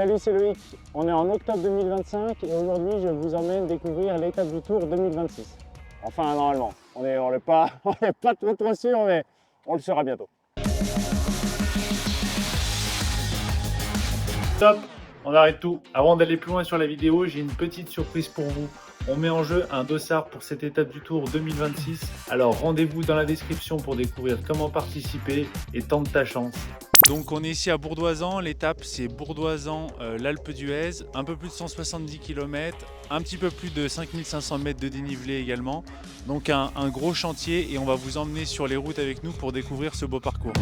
Salut, c'est Loïc. On est en octobre 2025 et aujourd'hui je vous emmène découvrir l'étape du Tour 2026. Enfin, normalement, on n'est pas trop sûr, mais on le saura bientôt. Stop, on arrête tout. Avant d'aller plus loin sur la vidéo, j'ai une petite surprise pour vous. On met en jeu un dossard pour cette étape du Tour 2026. Alors rendez-vous dans la description pour découvrir comment participer et tente ta chance. Donc on est ici à Bourdoisan, l'étape c'est Bourdoisan, l'Alpe d'Huez, un peu plus de 170 km, un petit peu plus de 5500 mètres de dénivelé également. Donc un gros chantier et on va vous emmener sur les routes avec nous pour découvrir ce beau parcours.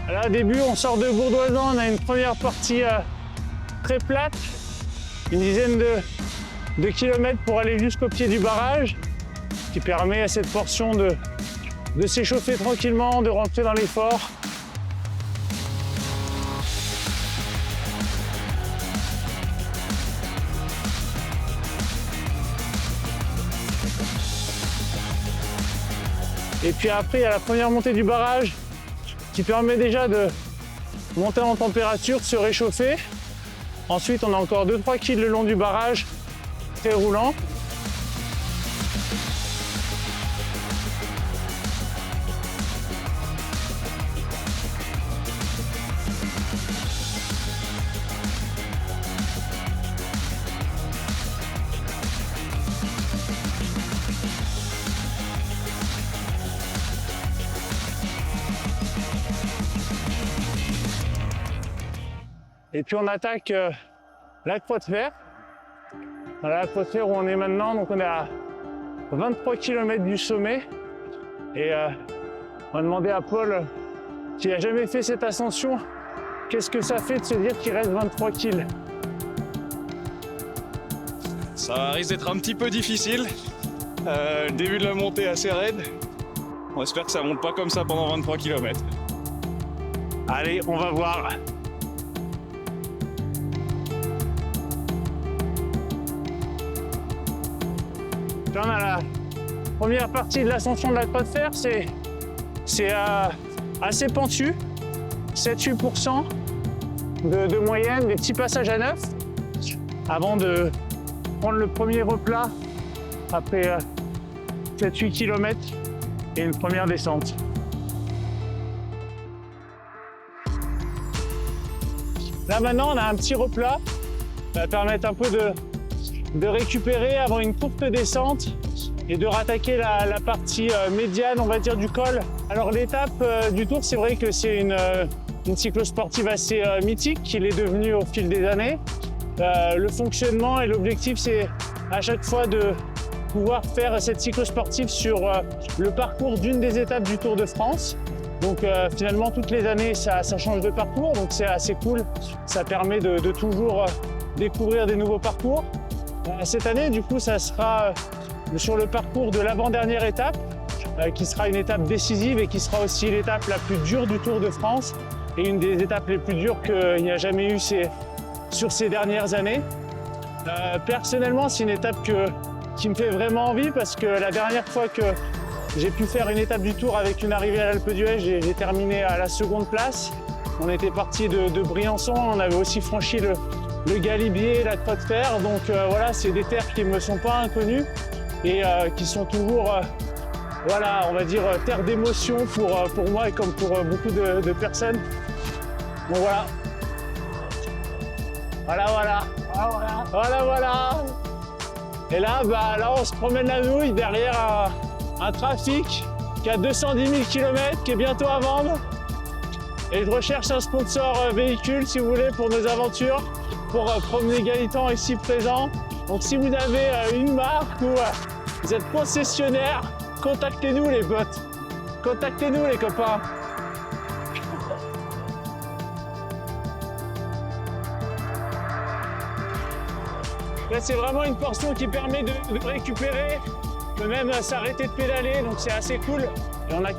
Là, au début, on sort de Bourdoisan, on a une première partie très plate, une dizaine de kilomètres pour aller jusqu'au pied du barrage, qui permet à cette portion de s'échauffer tranquillement, de rentrer dans l'effort. Et puis après, il y a la première montée du barrage, qui permet déjà de monter en température, de se réchauffer. Ensuite, on a encore 2-3 km le long du barrage, très roulant. Et puis on attaque la Croix de Fer. Voilà, la Croix de Fer où on est maintenant, donc on est à 23 km du sommet. Et on a demandé à Paul, qui n'a jamais fait cette ascension, qu'est-ce que ça fait de se dire qu'il reste 23 km. Ça risque d'être un petit peu difficile. Le début de la montée est assez raide. On espère que ça monte pas comme ça pendant 23 km. Allez, on va voir. Là, on a la première partie de l'ascension de la Croix de Fer, c'est assez pentu, 7-8% de moyenne, des petits passages à neuf, avant de prendre le premier replat après 7-8 km et une première descente. Là maintenant, on a un petit replat, ça va permettre un peu de récupérer avant une courte descente et de rattaquer la partie médiane, on va dire, du col. Alors l'étape du Tour, c'est vrai que c'est une cyclosportive assez mythique qu'il est devenu au fil des années. Le fonctionnement et l'objectif, c'est à chaque fois de pouvoir faire cette cyclosportive sur le parcours d'une des étapes du Tour de France. Donc finalement, toutes les années, ça change de parcours, donc c'est assez cool. Ça permet de toujours découvrir des nouveaux parcours. Cette année, du coup, ça sera sur le parcours de l'avant-dernière étape, qui sera une étape décisive et qui sera aussi l'étape la plus dure du Tour de France et une des étapes les plus dures qu'il n'y a jamais eu sur ces dernières années. Personnellement, c'est une étape qui me fait vraiment envie parce que la dernière fois que j'ai pu faire une étape du Tour avec une arrivée à l'Alpe d'Huez, j'ai terminé à la seconde place. On était parti de Briançon, on avait aussi franchi le Galibier, la Croix de Fer, donc voilà, c'est des terres qui ne me sont pas inconnues et qui sont toujours, voilà, on va dire, terre d'émotion pour moi et comme pour beaucoup de personnes. Bon voilà. Voilà. Et là, là, on se promène la nouille derrière un trafic qui a 210 000 km, qui est bientôt à vendre. Et je recherche un sponsor véhicule, si vous voulez, pour nos aventures, pour promener Gaëtan ici présent. Donc si vous avez une marque ou vous êtes concessionnaire, contactez-nous les potes. Contactez-nous les copains. Là, c'est vraiment une portion qui permet de récupérer, de même s'arrêter de pédaler, donc c'est assez cool. Et on a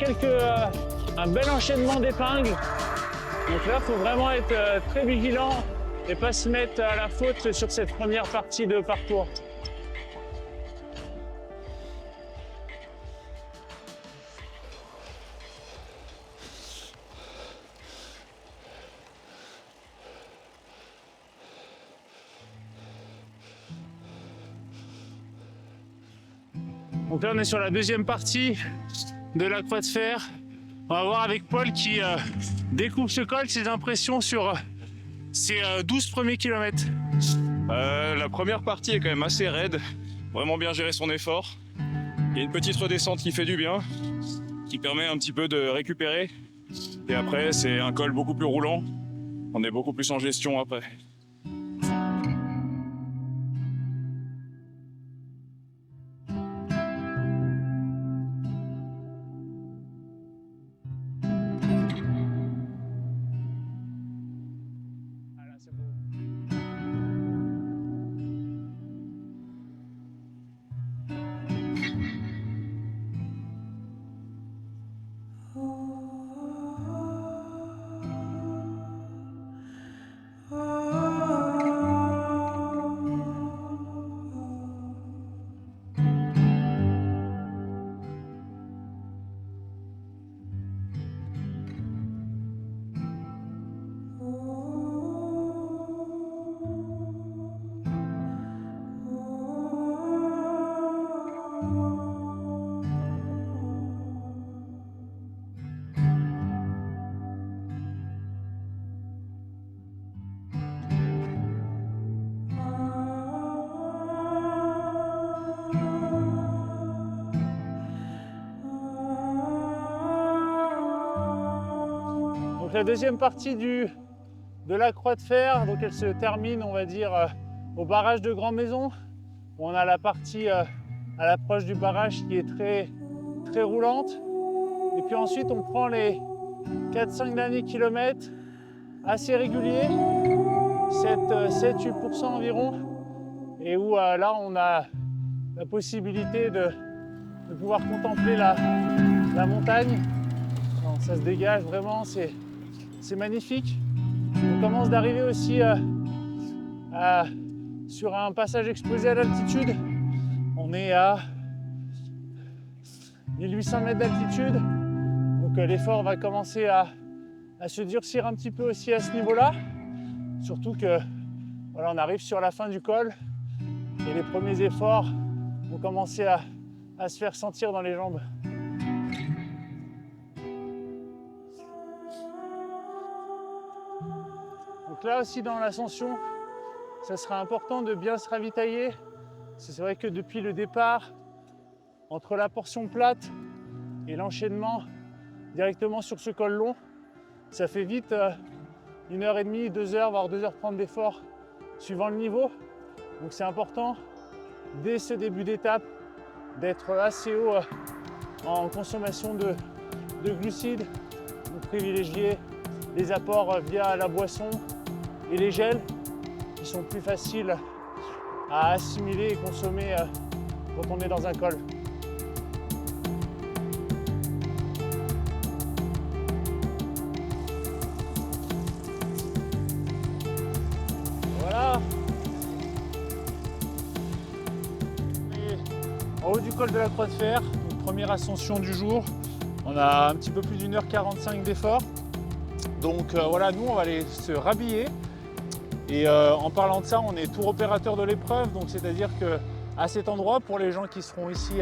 un bel enchaînement d'épingles. Donc là, il faut vraiment être très vigilant et pas se mettre à la faute sur cette première partie de parcours. Donc là, on est sur la deuxième partie de la Croix de Fer. On va voir avec Paul qui découvre ce col, ses impressions sur ces 12 premiers kilomètres. La première partie est quand même assez raide, vraiment bien gérer son effort. Il y a une petite redescente qui fait du bien, qui permet un petit peu de récupérer. Et après, c'est un col beaucoup plus roulant. On est beaucoup plus en gestion après. Donc la deuxième partie de la Croix de Fer, donc elle se termine, on va dire, au barrage de Grand Maison. On a la partie à l'approche du barrage qui est très, très roulante. Et puis ensuite, on prend les 4-5 derniers kilomètres assez réguliers, 7-8% environ, et où là, on a la possibilité de pouvoir contempler la montagne. Alors, ça se dégage vraiment, c'est magnifique. On commence d'arriver aussi sur un passage exposé à l'altitude. On est à 1800 mètres d'altitude. Donc l'effort va commencer à se durcir un petit peu aussi à ce niveau-là. Surtout que voilà, on arrive sur la fin du col et les premiers efforts vont commencer à se faire sentir dans les jambes. Donc là aussi dans l'ascension, ça sera important de bien se ravitailler. C'est vrai que depuis le départ, entre la portion plate et l'enchaînement directement sur ce col long, ça fait vite 1h30, 2h, voire 2h30 d'effort suivant le niveau. Donc c'est important dès ce début d'étape d'être assez haut en consommation de glucides, donc privilégier les apports via la boisson et les gels qui sont plus faciles à assimiler et consommer quand on est dans un col. Voilà. Et en haut du col de la Croix de Fer, donc première ascension du jour. On a un petit peu plus d'1h45 d'effort. Donc voilà, nous on va aller se rhabiller. Et en parlant de ça, on est tour opérateur de l'épreuve, donc c'est-à-dire qu'à cet endroit, pour les gens qui seront ici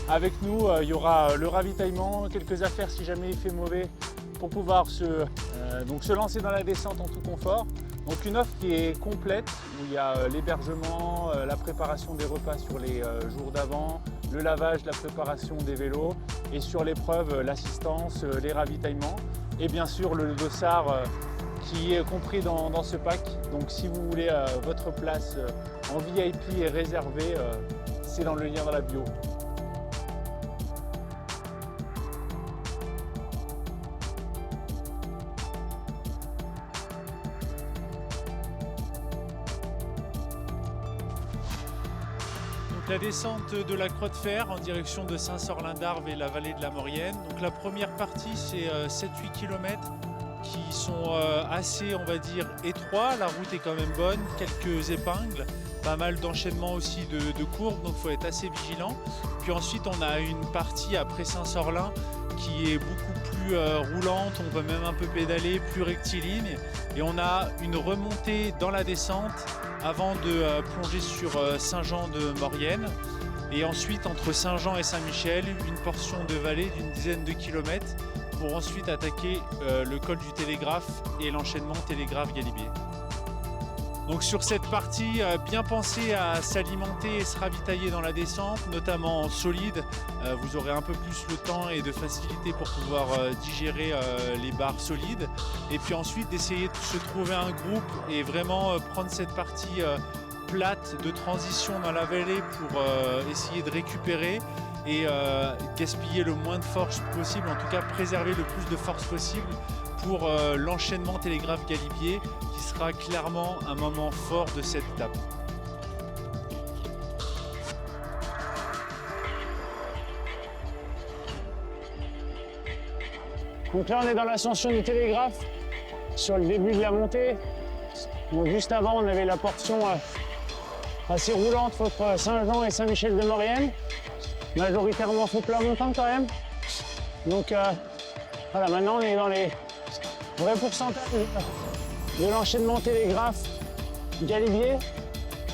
avec nous, il y aura le ravitaillement, quelques affaires si jamais il fait mauvais, pour pouvoir se lancer dans la descente en tout confort. Donc une offre qui est complète, où il y a l'hébergement, la préparation des repas sur les jours d'avant, le lavage, la préparation des vélos, et sur l'épreuve, l'assistance, les ravitaillements, et bien sûr le dossard qui est compris dans ce pack. Donc si vous voulez votre place en VIP et réservée, c'est dans le lien dans la bio. Donc La descente de la Croix de Fer en direction de Saint-Sorlin-d'Arves et la vallée de la Maurienne. Donc la première partie, c'est 7-8 km qui sont assez, on va dire, étroits. La route est quand même bonne, quelques épingles, pas mal d'enchaînements aussi de courbes, donc il faut être assez vigilant. Puis ensuite, on a une partie après Saint-Sorlin qui est beaucoup plus roulante, on peut même un peu pédaler, plus rectiligne. Et on a une remontée dans la descente avant de plonger sur Saint-Jean-de-Maurienne. Et ensuite, entre Saint-Jean et Saint-Michel, une portion de vallée d'une dizaine de kilomètres pour ensuite attaquer le col du Télégraphe et l'enchaînement Télégraphe-Galibier. Donc sur cette partie, bien penser à s'alimenter et se ravitailler dans la descente, notamment en solide. Vous aurez un peu plus le temps et de facilité pour pouvoir digérer les barres solides. Et puis ensuite d'essayer de se trouver un groupe et vraiment prendre cette partie plate de transition dans la vallée pour essayer de récupérer et gaspiller le moins de force possible, en tout cas préserver le plus de force possible pour l'enchaînement Télégraphe-Galibier qui sera clairement un moment fort de cette étape. Donc là on est dans l'ascension du Télégraphe, sur le début de la montée. Donc juste avant on avait la portion assez roulante entre Saint-Jean et Saint-Michel-de-Maurienne. Majoritairement faux plat montant quand même. Donc voilà, maintenant on est dans les vrais pourcentages de l'enchaînement Télégraphe-Galibier.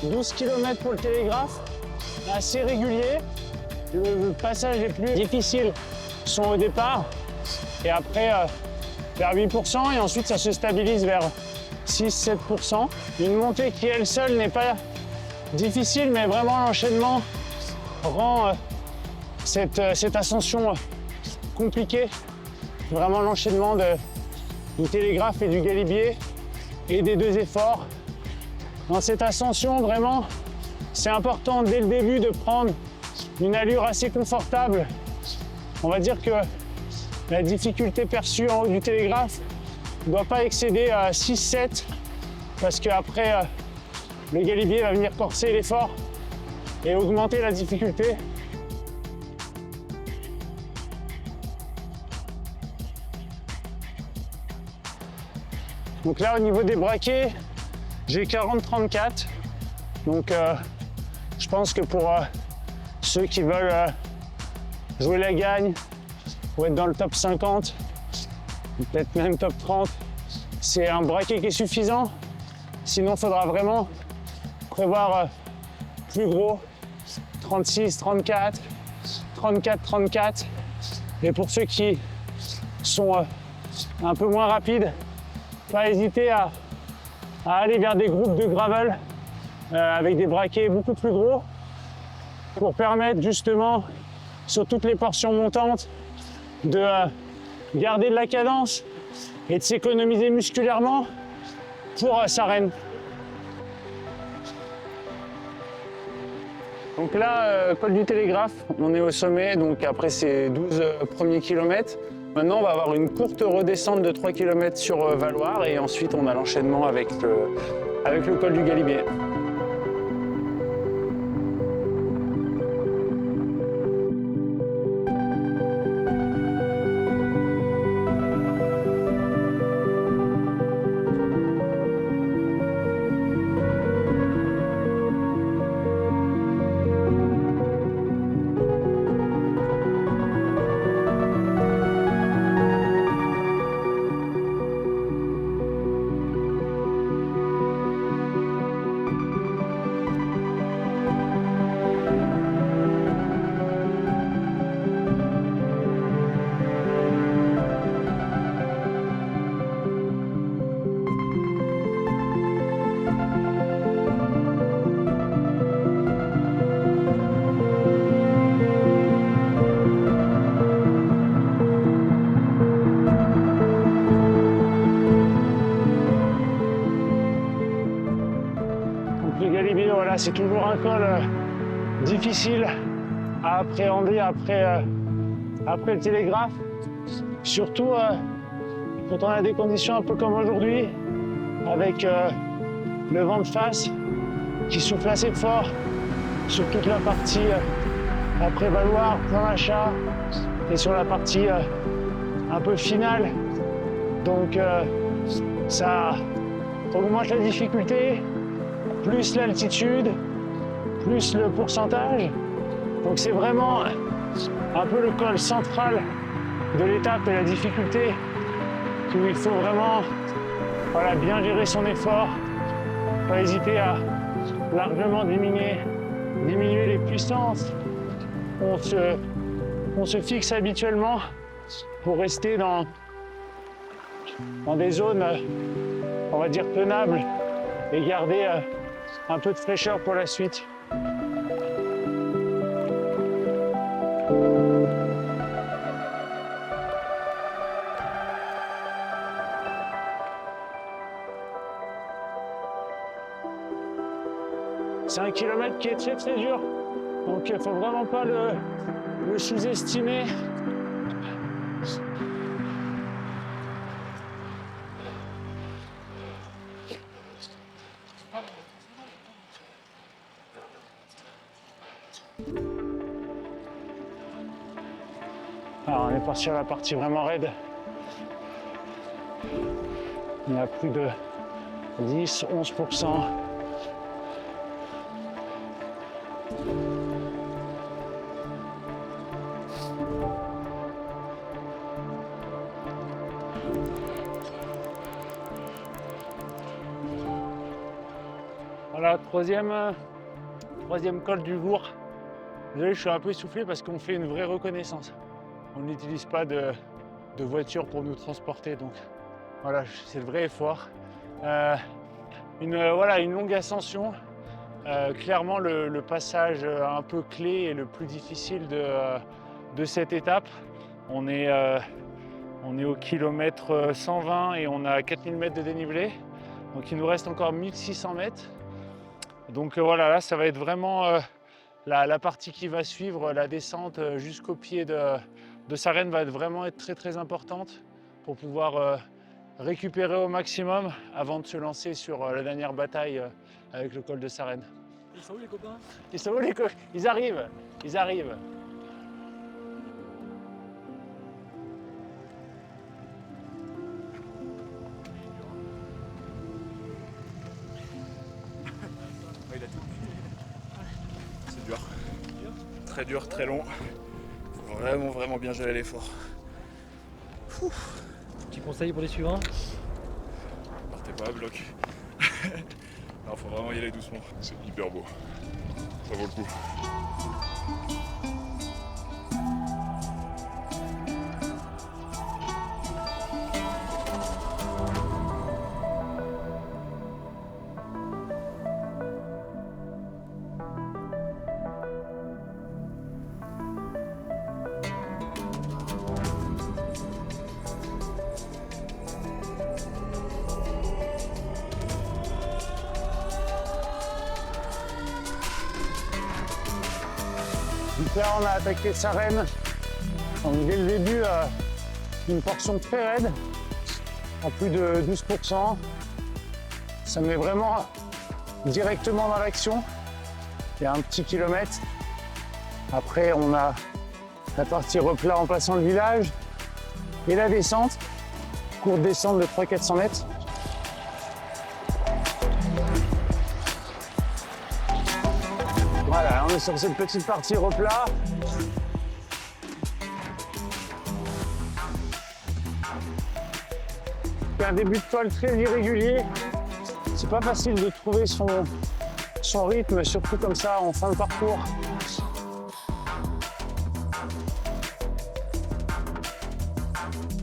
12 km pour le Télégraphe, assez régulier. Le passage les plus difficiles sont au départ et après vers 8% et ensuite ça se stabilise vers 6-7%. Une montée qui elle seule n'est pas difficile mais vraiment l'enchaînement rend cette ascension compliquée. Vraiment l'enchaînement du Télégraphe et du Galibier et des deux efforts. Dans cette ascension, vraiment, c'est important dès le début de prendre une allure assez confortable. On va dire que la difficulté perçue en haut du Télégraphe ne doit pas excéder 6-7 parce qu'après, le Galibier va venir corser l'effort et augmenter la difficulté. Donc là, au niveau des braquets, j'ai 40-34. Donc je pense que pour ceux qui veulent jouer la gagne ou être dans le top 50, peut-être même top 30, c'est un braquet qui est suffisant. Sinon, il faudra vraiment prévoir plus gros, 36, 34, 34, 34. Et pour ceux qui sont un peu moins rapides, pas hésiter à aller vers des groupes de gravel avec des braquets beaucoup plus gros pour permettre justement sur toutes les portions montantes de garder de la cadence et de s'économiser musculairement pour s'arrêter. Donc là, col du Télégraphe, on est au sommet, donc après ces 12 premiers kilomètres. Maintenant, on va avoir une courte redescente de 3 km sur Valloire et ensuite on a l'enchaînement avec le col du Galibier. C'est toujours un col difficile à appréhender après le Télégraphe. Surtout quand on a des conditions un peu comme aujourd'hui, avec le vent de face qui souffle assez fort sur toute la partie à prévaloir, plein d'achat, et sur la partie un peu finale. Donc ça augmente la difficulté, plus l'altitude, plus le pourcentage. Donc c'est vraiment un peu le col central de l'étape et la difficulté où il faut vraiment bien gérer son effort, pas hésiter à largement diminuer les puissances. On se fixe habituellement pour rester dans des zones, on va dire, tenables et garder un peu de fraîcheur pour la suite. C'est un kilomètre qui est très très dur, donc il ne faut vraiment pas le sous-estimer. Alors on est parti à la partie vraiment raide. Il y a plus de 10-11%. Voilà, troisième col du jour. Désolé, je suis un peu essoufflé parce qu'on fait une vraie reconnaissance. On n'utilise pas de voiture pour nous transporter, donc voilà, c'est le vrai effort. Une longue ascension. Clairement, le passage un peu clé et le plus difficile de cette étape. On est au kilomètre 120 et on a 4000 mètres de dénivelé. Donc il nous reste encore 1600 mètres. Donc voilà, là ça va être vraiment la partie qui va suivre, la descente jusqu'au pied de Sarène va vraiment être très très importante pour pouvoir récupérer au maximum avant de se lancer sur la dernière bataille avec le col de Sarène. Ils sont où les copains? Ils sont où les copains? Ils arrivent. C'est dur. Très dur, très long. Faut vraiment bien gérer l'effort. Petit conseil pour les suivants? Partez pas à bloc. Alors faut vraiment y aller doucement. C'est hyper beau. Ça vaut le coup. Donc là, on a attaqué Sarène. Donc dès le début, une portion très raide, à plus de 12%. Ça met vraiment directement dans l'action. Il y a un petit kilomètre. Après, on a la partie replat en passant le village et la descente, courte descente de 300-400 mètres. Voilà, on est sur cette petite partie replat. C'est un début de col très irrégulier. C'est pas facile de trouver son rythme, surtout comme ça en fin de parcours.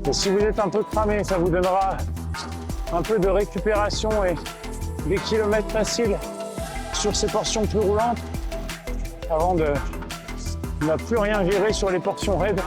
Et si vous êtes un peu cramé, ça vous donnera un peu de récupération et des kilomètres faciles sur ces portions plus roulantes avant de ne plus rien virer sur les portions raides.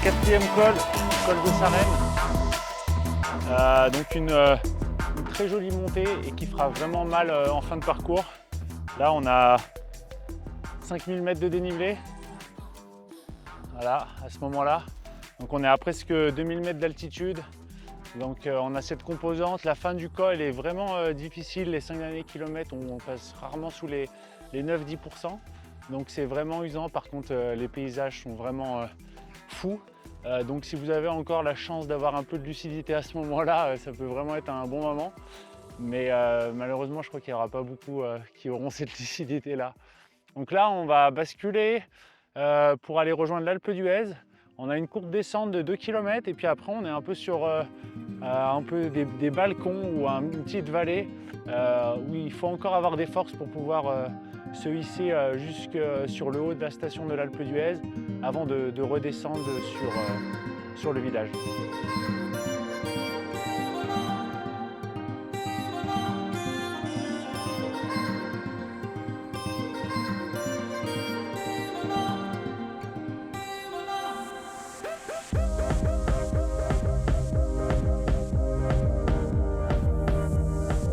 4e col de Sarenne. Donc une très jolie montée et qui fera vraiment mal en fin de parcours. Là on a 5000 mètres de dénivelé. Voilà, à ce moment-là. Donc on est à presque 2000 mètres d'altitude. Donc on a cette composante. La fin du col est vraiment difficile. Les 5 derniers kilomètres, on passe rarement sous les 9-10%. Donc c'est vraiment usant. Par contre, les paysages sont vraiment fous. Donc si vous avez encore la chance d'avoir un peu de lucidité à ce moment-là, ça peut vraiment être un bon moment. Mais malheureusement, je crois qu'il n'y aura pas beaucoup qui auront cette lucidité-là. Donc là, on va basculer pour aller rejoindre l'Alpe d'Huez. On a une courte descente de 2 km et puis après, on est un peu sur des balcons ou une petite vallée où il faut encore avoir des forces pour pouvoir se hisser jusque sur le haut de la station de l'Alpe d'Huez avant de redescendre sur le village.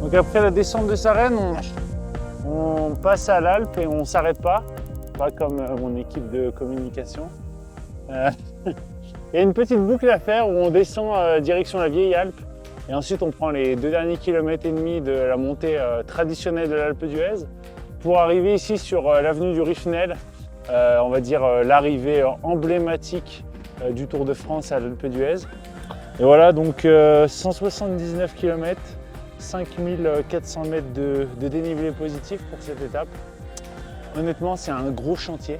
Donc après la descente de Sarenne, on passe à l'Alpe et on ne s'arrête pas comme mon équipe de communication. Il y a une petite boucle à faire où on descend direction la Vieille Alpe et ensuite on prend les 2 derniers kilomètres et demi de la montée traditionnelle de l'Alpe d'Huez pour arriver ici sur l'avenue du Riffenel, on va dire l'arrivée emblématique du Tour de France à l'Alpe d'Huez. Et voilà, donc 179 km, 5400 mètres de dénivelé positif pour cette étape. Honnêtement, c'est un gros chantier.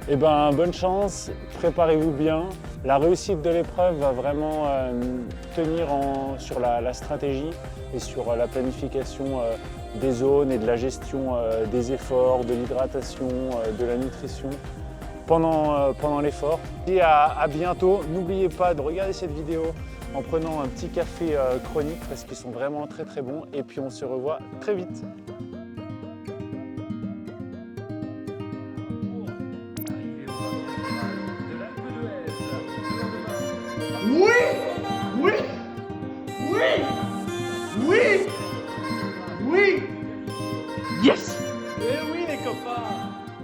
Et ben, bonne chance, préparez-vous bien. La réussite de l'épreuve va vraiment tenir sur la stratégie et sur la planification des zones et de la gestion des efforts, de l'hydratation, de la nutrition pendant l'effort. Et à bientôt. N'oubliez pas de regarder cette vidéo en prenant un petit café chronique parce qu'ils sont vraiment très bons. Et puis on se revoit très vite.